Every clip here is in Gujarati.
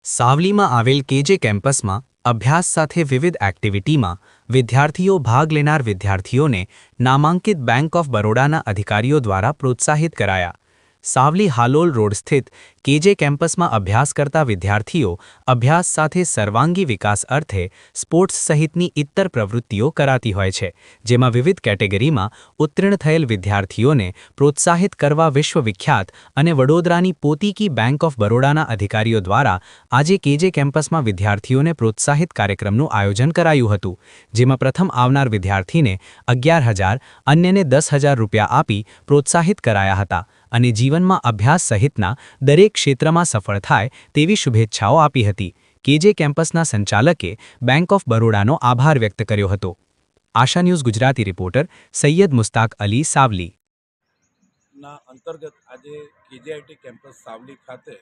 સાવલીમાં આવેલ કેજે કેમ્પસમાં અભ્યાસ સાથે વિવિધ એક્ટિવિટીમાં વિદ્યાર્થીઓ ભાગ લેનાર વિદ્યાર્થીઓને નામાંકિત બેંક ઓફ બરોડાના અધિકારીઓ દ્વારા પ્રોત્સાહિત કરાયા। સાવલી હાલોલ રોડ સ્થિત કેજે કેમ્પસમાં અભ્યાસ કરતા વિદ્યાર્થીઓ અભ્યાસ સાથે સર્વાંગી વિકાસ અર્થે સ્પોર્ટ્સ સહિતની ઇત્તર પ્રવૃત્તિઓ કરાતી હોય છે, જેમાં વિવિધ કેટેગરીમાં ઉત્તીર્ણ થયેલ વિદ્યાર્થીઓને પ્રોત્સાહિત કરવા વિશ્વવિખ્યાત અને વડોદરાની પોતીકી બેંક ઓફ બરોડાના અધિકારીઓ દ્વારા આજે કેજે કેમ્પસમાં વિદ્યાર્થીઓને પ્રોત્સાહિત કાર્યક્રમનું આયોજન કરાયું હતું, જેમાં પ્રથમ આવનાર વિદ્યાર્થીને 11,000 અન્યને 10,000 રૂપિયા આપી પ્રોત્સાહિત કરાયા હતા અને જીવનમાં અભ્યાસ સહિતના દરેક ક્ષેત્રમાં સફળ થાય તેવી શુભેચ્છાઓ આપી હતી। કેજે કેમ્પસના સંચાલકે બેંક ઓફ બરોડાનો આભાર વ્યક્ત કર્યો હતો। આશા ન્યૂઝ ગુજરાતી રિપોર્ટર સૈયદ મુસ્તાક અલી સાવલી ના અંતર્ગત આજે કેજીઆઈટી કેમ્પસ સાવલી ખાતે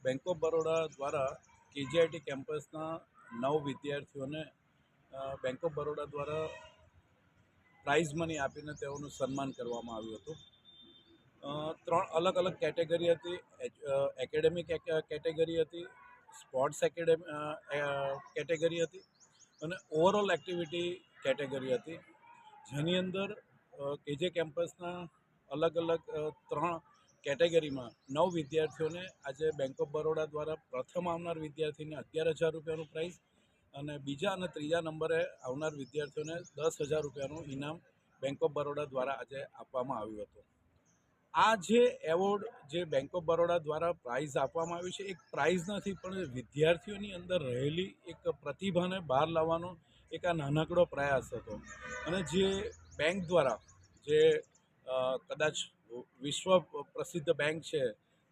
બેંક ઓફ બરોડા દ્વારા કેજીઆઈટી કેમ્પસના 9 વિદ્યાર્થીઓને બેંક ઓફ બરોડા દ્વારા પ્રાઇઝ મની આપીને તેઓનું સન્માન કરવામાં આવ્યું હતું। 3 અલગ અલગ કેટેગરી હતી, એકેડેમિક કેટેગરી હતી, સ્પોર્ટ્સ કેટેગરી હતી અને ઓવરઓલ એક્ટિવિટી કેટેગરી હતી, જેની અંદર કેજે કેમ્પસના અલગ અલગ 3 કેટેગરીમાં 9 વિદ્યાર્થીઓને આજે બેંક ઓફ બરોડા દ્વારા પ્રથમ આવનાર વિદ્યાર્થીને 11,000 રૂપિયાનું પ્રાઇઝ અને બીજા અને ત્રીજા નંબરે આવનાર વિદ્યાર્થીઓને 10,000 રૂપિયાનું ઇનામ બેંક ઓફ બરોડા દ્વારા આજે આપવામાં આવ્યું હતું। આ જે એવોર્ડ જે બેંક ઓફ બરોડા દ્વારા પ્રાઇઝ આપવામાં આવ્યું છે, એક પ્રાઇઝ નથી પણ વિદ્યાર્થીઓની અંદર રહેલી એક પ્રતિભાને બહાર લાવવાનો એક આ નાનકડો પ્રયાસ હતો અને જે બેંક દ્વારા જે કદાચ વિશ્વ પ્રસિદ્ધ બેંક છે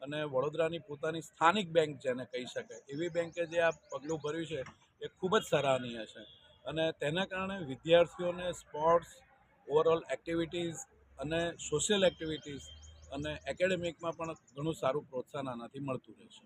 અને વડોદરાની પોતાની સ્થાનિક બેંક જેને કહી શકાય એવી બેંકે જે આ પગલું ભર્યું છે એ ખૂબ જ સરાહનીય છે અને તેના કારણે વિદ્યાર્થીઓને સ્પોર્ટ્સ, ઓવરઓલ એક્ટિવિટીઝ અને સોશિયલ એક્ટિવિટીઝ અને એકેડેમિકમાં પણ ઘણું સારું પ્રોત્સાહન આનાથી મળતું રહેશે।